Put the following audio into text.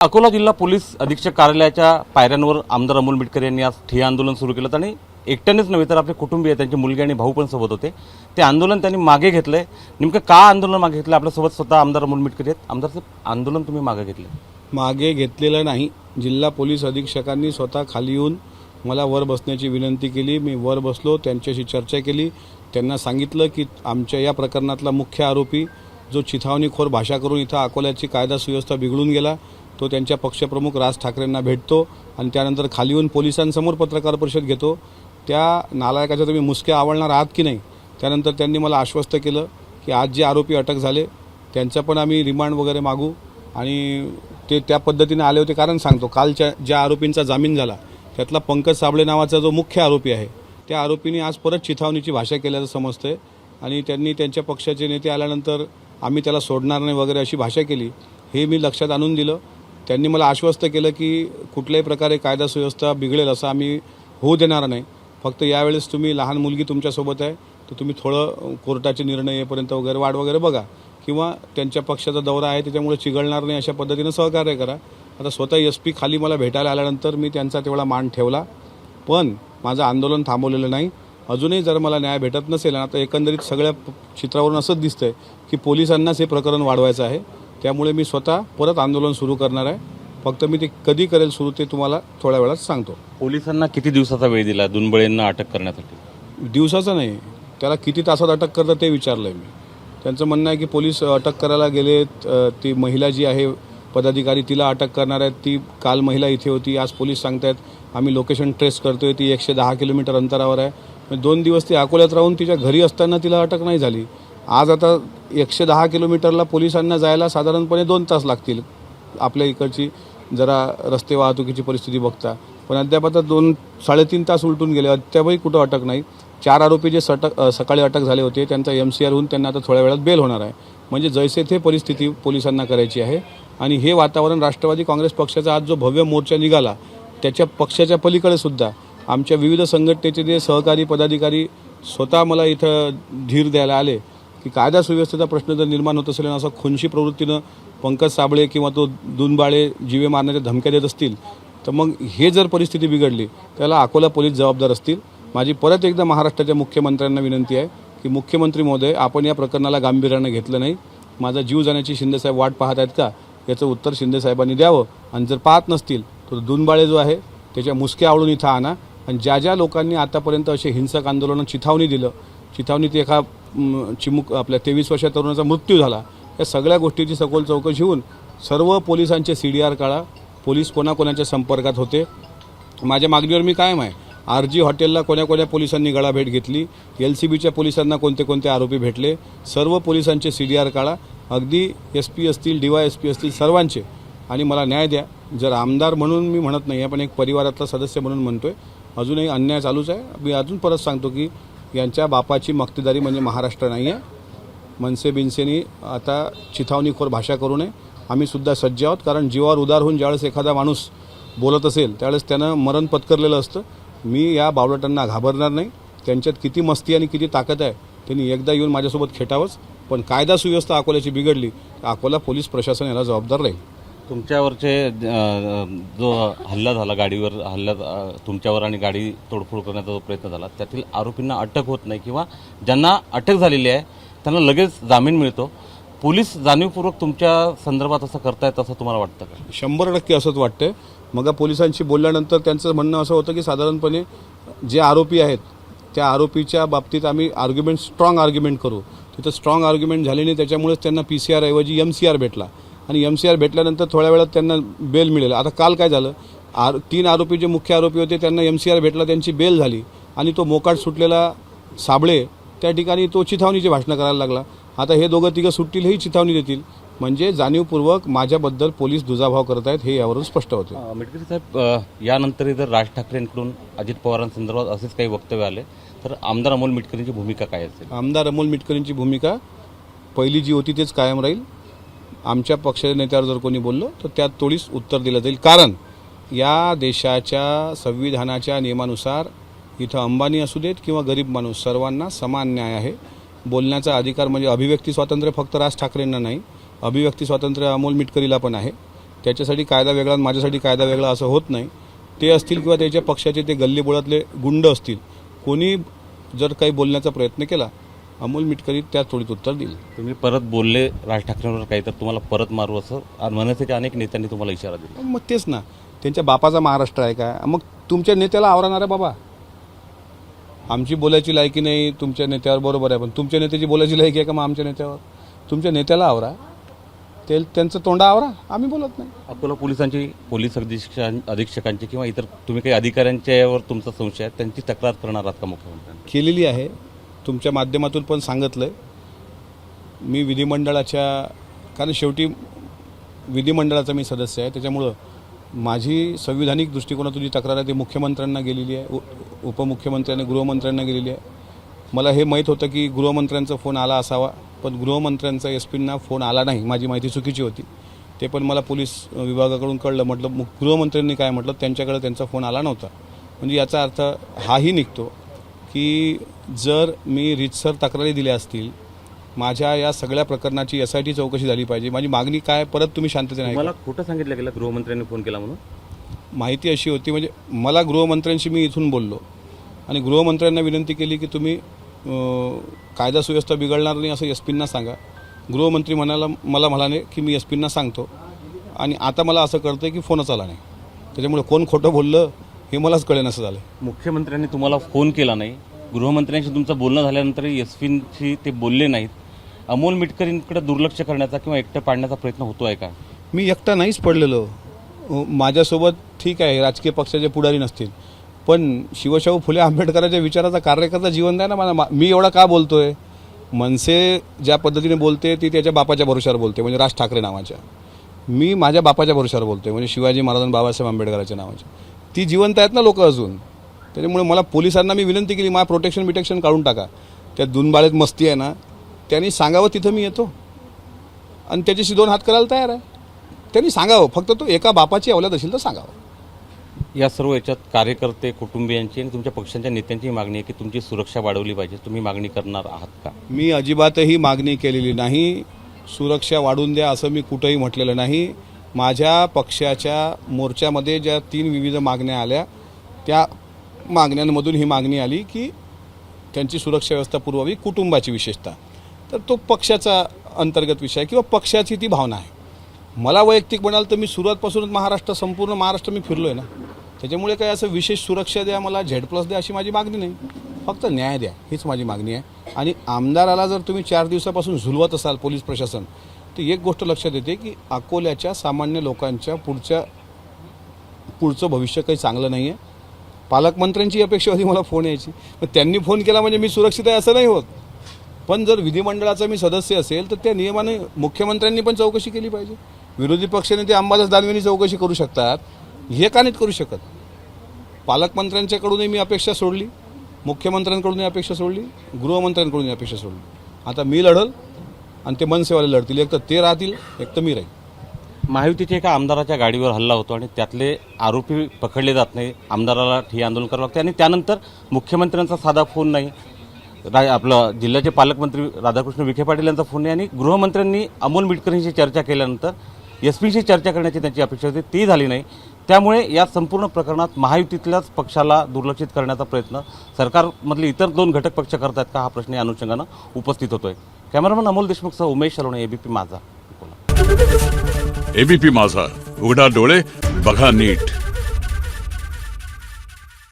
अकोला जिल्हा पोलीस अधीक्षक कार्यालयाच्या पायऱ्यांवर आमदार अमोल मिटकर यांनी आज ठिय्या आंदोलन सुरू केलं आणि एकट्यानेच नव्हे तर आपले कुटुंबीय त्यांची मुलगी आणि भाऊ पण सोबत होते। ते आंदोलन त्यांनी मागे घेतलंय। नेमकं का आंदोलन मागे घेतलं? आपल्यासोबत स्वतः आमदार अमोल मिटकर आहेत। आमदार साहेब, आंदोलन तुम्ही मागे घेतलं? मागे घेतलेलं नाही। जिल्हा पोलीस अधीक्षकांनी स्वतः खाली येऊन मला वर बसण्याची विनंती केली। मी वर बसलो, त्यांच्याशी चर्चा केली। त्यांना सांगितलं की आमच्या या प्रकरणातला मुख्य आरोपी जो चिथावणीखोर भाषा करून इथं अकोल्याची कायदा सुव्यवस्था बिघडून गेला, तो त्यांच्या पक्षप्रमुख राज ठाकरेंना भेटतो आणि त्यानंतर खाली येऊन पोलिसांसमोर पत्रकार परिषद घेतो। त्या नालायकाच्या तुम्ही मुसक्या आवळणार आहात की नाही? त्यानंतर त्यांनी मला आश्वस्त केलं की आज जे आरोपी अटक झाले त्यांचं पण आम्ही रिमांड वगैरे मागू आणि ते त्या पद्धतीने आले होते। कारण सांगतो, कालच्या ज्या आरोपींचा जामीन झाला त्यातला पंकज साबळे नावाचा जो मुख्य आरोपी आहे, त्या आरोपीने आज परत चिथावणीची भाषा केल्याचं समजतंय आणि त्यांनी त्यांच्या पक्षाचे नेते आल्यानंतर आम्ही त्याला सोडणार नाही वगैरे अशी भाषा केली। हे मी लक्षात आणून दिलं। त्यांनी मला आश्वस्त केलं की कुठल्याही प्रकारे कायदा सुव्यवस्था बिघडेल असं आम्ही होऊ देणार नाही। फक्त यावेळेस तुम्ही लहान मुलगी तुमच्यासोबत आहे तर तुम्ही थोडं कोर्टाचे निर्णय येईपर्यंत वगैरे वाट वगैरे बघा किंवा त्यांच्या पक्षाचा दौरा आहे त्याच्यामुळे चिघळणार नाही अशा पद्धतीनं सहकार्य करा। आता स्वतः SP खाली मला भेटायला आल्यानंतर मी त्यांचा तेवढा मान ठेवला, पण माझं आंदोलन थांबवलेलं नाही। अजूनही जर मला न्याय भेटत नसेल, आता एकंदरीत सगळ्या चित्रावरून असंच दिसतंय की पोलिसांनाच हे प्रकरण वाढवायचं आहे, त्यामुळे मी स्वतः परत आंदोलन सुरू करणार आहे। फक्त मी ते कधी करेल सुरू ते तुम्हाला थोड्या वेळात सांगतो। पोलिसांना किती दिवसाचा वेळ दिला दुनबळेंना अटक करण्यासाठी? दिवसाचं नाही, त्याला किती तासात अटक करतं ते विचारलंय मी। त्यांचं म्हणणं आहे की पोलीस अटक करायला गेले, ती महिला जी आहे पदाधिकारी तिला अटक करणार आहेत। ती काल महिला इथे होती, आज पोलीस सांगतायत आम्ही लोकेशन ट्रेस करतोय, ती 110 किलोमीटर अंतरावर आहे। 2 दिवस ती अकोल्यात राहून तिच्या घरी असताना तिला अटक नाही झाली। आज आता 110 किलोमीटरला पोलिसांना जायला साधारणपणे 2 तास लागतील आपल्या इकडची जरा रस्ते वाहतुकीची परिस्थिती बघता, पण अद्याप आता 2-3.5 तास उलटून गेले, अद्यापही कुठं अटक नाही। 4 आरोपी जे सकाळी अटक झाले होते त्यांचा MCR होऊन त्यांना आता थोड्या वेळात बेल होणार आहे। म्हणजे जैसे थे परिस्थिती पोलिसांना करायची आहे आणि हे वातावरण राष्ट्रवादी काँग्रेस पक्षाचा आज जो भव्य मोर्चा निघाला त्याच्या पक्षाच्या पलीकडे सुद्धा आमच्या विविध संघटनेचे जे सहकारी पदाधिकारी स्वतः मला इथं धीर द्यायला आले की कायदा सुव्यवस्थेचा प्रश्न जर निर्माण होत असेल असं खुनशी प्रवृत्तीनं पंकज साबळे किंवा तो दुनबाळे जीवे मारण्याच्या धमक्या देत असतील तर मग हे जर परिस्थिती बिघडली त्याला अकोला पोलीस जबाबदार असतील। माझी परत एकदा महाराष्ट्राच्या मुख्यमंत्र्यांना विनंती आहे की मुख्यमंत्री महोदय, आपण या प्रकरणाला गांभीर्यानं घेतलं नाही। माझा जीव जाण्याची शिंदेसाहेब वाट पाहत आहेत का, याचं उत्तर शिंदेसाहेबांनी द्यावं आणि जर पाहत नसतील तर दुनबाळे जो आहे त्याच्या मुसक्या आवळून इथं आणा आणि ज्या ज्या लोकांनी आतापर्यंत असे हिंसक आंदोलनं चिथावणी दिलं, चिथावणीत एका आपल्या 23 वर्षाच्या तरुणाचा मृत्यू झाला, या सगळ्या गोष्टीची सखोल चौकशी होऊन सर्व पोलिसांचे CDR काढा, पोलीस कोणाकोणाच्या संपर्कात होते। माझ्या मागणीवर मी कायम आहे। RG हॉटेलला कोण्या पोलिसांनी गळाभेट घेतली, LCBच्या पोलिसांना कोणते आरोपी भेटले, सर्व पोलिसांचे CDR काढा, अगदी SP असतील, DYSP असतील, सर्वांचे, आणि मला न्याय द्या। जर आमदार म्हणून मी म्हणत नाही आहे, पण एक परिवारातला सदस्य म्हणून म्हणतोय, अजूनही अन्याय चालूच आहे। मी अजून परत सांगतो की यांच्या बापाची मक्तेदारी म्हणजे महाराष्ट्र नाही आहे। मनसे बिनसेनी आता चिथावणीखोर भाषा करू नये। आम्ही सुद्धा सज्ज आहोत, कारण जीवावर उदार होऊन ज्यावेळेस एखादा माणूस बोलत असेल त्यावेळेस त्यानं मरण पत्करलेलं असतं। मी या बावळटांना घाबरणार नाही। त्यांच्यात किती मस्ती आणि किती ताकद आहे त्यांनी एकदा येऊन माझ्यासोबत खेटावंच, पण कायदा सुव्यवस्था अकोल्याची बिघडली तर अकोला पोलीस प्रशासन याला जबाबदार राहील। तुमच्यावरचे जो हल्ला झाला, गाडीवर हल्ला तुमच्यावर आणि गाडी तोडफोड करण्याचा जो प्रयत्न झाला, त्यातील आरोपींना अटक होत नाही किंवा ज्यांना अटक झालेली आहे त्यांना लगेच जामीन मिळतो। पोलीस जाणीवपूर्वक तुमच्या संदर्भात असं करतायत असं तुम्हाला वाटतं का? 100% असंच वाटतंय। मग पोलिसांशी बोलल्यानंतर त्यांचं म्हणणं असं होतं की साधारणपणे जे आरोपी आहेत त्या आरोपीच्या बाबतीत आम्ही स्ट्रॉंग आर्ग्युमेंट करू। तिथं स्ट्रॉंग आर्ग्युमेंट झाली नाही, त्याच्यामुळेच त्यांना PCR ऐवजी MCR भेटला आणि MCR भेटल्यानंतर थोड्या वेळात त्यांना बेल मिळेल। आता काल काय झालं, 3 आरोपी जे मुख्य आरोपी होते त्यांना MCR भेटला, त्यांची बेल झाली आणि तो मोकाट सुटलेला साबळे त्या ठिकाणी तो चिथावणीची भाषणं करायला लागला। आता हे दोघं तिघं सुटतील, हेही चिथावणी देतील, म्हणजे जाणीवपूर्वक माझ्याबद्दल पोलीस दुजाभाव करत आहेत हे यावरून स्पष्ट होते। मिटकर साहेब, यानंतर जर राज ठाकरेंकडून अजित पवारांसंदर्भात असेच काही वक्तव्य आले तर आमदार अमोल मिटकरींची भूमिका काय असेल? आमदार अमोल मिटकरींची भूमिका पहिली जी होती तेच कायम राहील। आमच्या पक्षाच्या नेत्यावर जर कोणी बोललं तर त्यात तोडीस उत्तर दिलं जाईल, कारण या देशाच्या संविधानाच्या नियमानुसार इथं अंबानी असू देत किंवा गरीब माणूस सर्वांना समान न्याय आहे। बोलण्याचा अधिकार म्हणजे अभिव्यक्ती स्वातंत्र्य फक्त राज ठाकरेंना नाही, अभिव्यक्ती स्वातंत्र्य अमोल मिटकरीला पण आहे। त्याच्यासाठी कायदा वेगळा आणि माझ्यासाठी कायदा वेगळा असं होत नाही. ते असतील किंवा त्याच्या पक्षाचे ते गल्लीबोळातले गुंड असतील, कोणी जर काही बोलण्याचा प्रयत्न केला, अमोल मिटकरी त्या तोडीत उत्तर देईल. तुम्ही परत बोलले राज ठाकरेंवर काही तर तुम्हाला परत मारू असं मनसेच्या अनेक नेत्यांनी तुम्हाला इशारा दिला. मग तेच ना, त्यांच्या बापाचा महाराष्ट्र आहे का? मग तुमच्या नेत्याला आवरणार आहे बाबा. आमची बोलायची लायकी नाही तुमच्या नेत्यावर, बरोबर आहे, पण तुमच्या नेत्याची बोलायची लायकी आहे का मग आमच्या नेत्यावर? तुमच्या नेत्याला आवरा, त्यांचं तोंड आवरा, आम्ही बोलत नाही. अकोला पोलिसांची, पोलीस अधीक्षकांची किंवा इतर तुम्ही काही अधिकाऱ्यांच्यावर तुमचा संशय आहे, त्यांची तक्रार करणार आहात का मुख्यमंत्र्यांनी? केलेली आहे, तुमच्या माध्यमातून पण सांगितलं आहे मी विधिमंडळाच्या, कारण शेवटी विधिमंडळाचा मी सदस्य आहे, त्याच्यामुळं माझी संविधानिक दृष्टिकोनातून जी तक्रार आहे ती मुख्यमंत्र्यांना गेलेली आहे, उपमुख्यमंत्री आणि गृहमंत्र्यांना गेलेली आहे. मला हे माहीत होतं की गृहमंत्र्यांचा फोन आला असावा, पण गृहमंत्र्यांचा एसपींना फोन आला नाही. माझी माहिती चुकीची होती, ते पण मला पोलीस विभागाकडून कळलं. म्हटलं गृहमंत्र्यांनी काय म्हटलं, त्यांच्याकडे त्यांचा फोन आला नव्हता. म्हणजे याचा अर्थ हाही निघतो की जर मी रीतसर तक्रारी दिल्या असतील, माझ्या या सगळ्या प्रकरणाची SIT चौकशी झाली पाहिजे. माझी मागणी काय, परत तुम्ही शांततेने ऐका. मला खोटं सांगितलं गेलं गृहमंत्र्यांनी फोन केला म्हणून? माहिती अशी होती, म्हणजे मला गृहमंत्र्यांशी मी इथून बोललो आणि गृहमंत्र्यांना विनंती केली की तुम्ही कायदा सुव्यवस्था बिघडणार नाही असं एसपींना सांगा. गृहमंत्री मला म्हणाले की मी एसपींना सांगतो, आणि आता मला असं कळतं की फोनच आला नाही. त्याच्यामुळे कोण खोटं बोललं हे मलाच कळेन असं झालं. मुख्यमंत्र्यांनी तुम्हाला फोन केला नाही, गृहमंत्र्यांशी तुमचं बोलणं झाल्यानंतर एसपींशी ते बोलले नाहीत, अमोल मिटकरींकडे दुर्लक्ष करण्याचा किंवा एकटं पाडण्याचा प्रयत्न होतो आहे का? मी एकटा नाहीच पडलेलो, माझ्यासोबत ठीक आहे राजकीय पक्षाचे पुढारी नसतील, पण शिवशाहू फुले आंबेडकरांच्या विचाराचा कार्यकर्ता जीवन आहे ना मला. मी एवढा का बोलतोय? मनसे ज्या पद्धतीने बोलते ती त्याच्या बापाच्या भरोशावर बोलते, म्हणजे राज ठाकरे नावाच्या. मी माझ्या बापाच्या भरोशावर बोलतोय, म्हणजे शिवाजी महाराज आणि बाबासाहेब आंबेडकरांच्या नावाच्या. ती जिवंत आहेत ना लोक अजून. त्याच्यामुळे मला पोलिसांना मी विनंती केली, मला प्रोटेक्शन काढून टाका. त्या दुनबाळेत मस्ती आहे ना, त्यांनी सांगावं तिथं मी येतो आणि त्याच्याशी 2 हात करायला तयार आहे. त्यांनी सांगावं, फक्त तो एका बापाची अवलाद असेल तर सांगावं. या सर्व याच्यात कार्यकर्ते, कुटुंबियांची आणि तुमच्या पक्षांच्या नेत्यांची मागणी आहे की तुमची सुरक्षा वाढवली पाहिजे. तुम्ही मागणी करणार आहात का? मी अजिबातही मागणी केलेली नाही. सुरक्षा वाढवून द्या असं मी कुठंही म्हटलेलं नाही. माझ्या पक्षाच्या मोर्चामध्ये ज्या 3 विविध मागण्या आल्या, त्या मागण्यांमधून ही मागणी आली की त्यांची सुरक्षा व्यवस्था पुरवावी, कुटुंबाची विशेषतः. तर तो पक्षाचा अंतर्गत विषय किंवा पक्षाची ती भावना आहे. मला वैयक्तिक म्हणाल तर मी सुरुवातपासूनच संपूर्ण महाराष्ट्र मी फिरलो आहे ना, त्याच्यामुळे काही असं विशेष सुरक्षा द्या, मला Z+ द्या अशी माझी मागणी नाही. फक्त न्याय द्या हीच माझी मागणी आहे. आणि आमदाराला जर तुम्ही 4 दिवसापासून झुलवत असाल पोलीस प्रशासन, तर एक गोष्ट लक्षात येते की अकोल्याच्या सामान्य लोकांच्या पुढचं भविष्य काही चांगलं नाही आहे. पालकमंत्र्यांची अपेक्षा होती मला फोन यायची, पण त्यांनी फोन केला म्हणजे मी सुरक्षित आहे असं नाही होत. पण जर विधिमंडळाचा मी सदस्य असेल तर त्या नियमाने मुख्यमंत्र्यांनी पण चौकशी केली पाहिजे. विरोधी पक्षाने अंबादास दानवेंनी चौकशी करू शकतात, हे का नाहीत करू शकत? पालकमंत्र्यांच्याकडूनही मी अपेक्षा सोडली, मुख्यमंत्र्यांकडूनही अपेक्षा सोडली, गृहमंत्र्यांकडूनही अपेक्षा सोडली. आता मी लढल आणि ते मनसेवाले लढतील. एक तर ते राहतील, एक तर मी राहील. महायुतीच्या एका आमदाराच्या गाडीवर हल्ला होतो आणि त्यातले आरोपी पकडले जात नाही, आमदाराला ठिय्या आंदोलन करावं लागते आणि त्यानंतर मुख्यमंत्र्यांचा साधा फोन नाही, आपलं जिल्ह्याचे पालकमंत्री राधाकृष्ण विखे पाटील यांचा फोन नाही, आणि गृहमंत्र्यांनी अमोल मिटकरींशी चर्चा केल्यानंतर एसपीशी चर्चा करण्याची त्यांची अपेक्षा होती, ती झाली नाही. त्यामुळे या संपूर्ण प्रकरणात महायुतीतल्याच पक्षाला दुर्लक्षित करण्याचा प्रयत्न सरकारमधले इतर 2 घटक पक्ष करत आहेत का, हा प्रश्न या अनुषंगानं उपस्थित होतोय. कॅमेरामन अमोल देशमुखसह उमेश सलोणे, ABP माझा. ABP माझा, उघडा डोळे बघा नीट.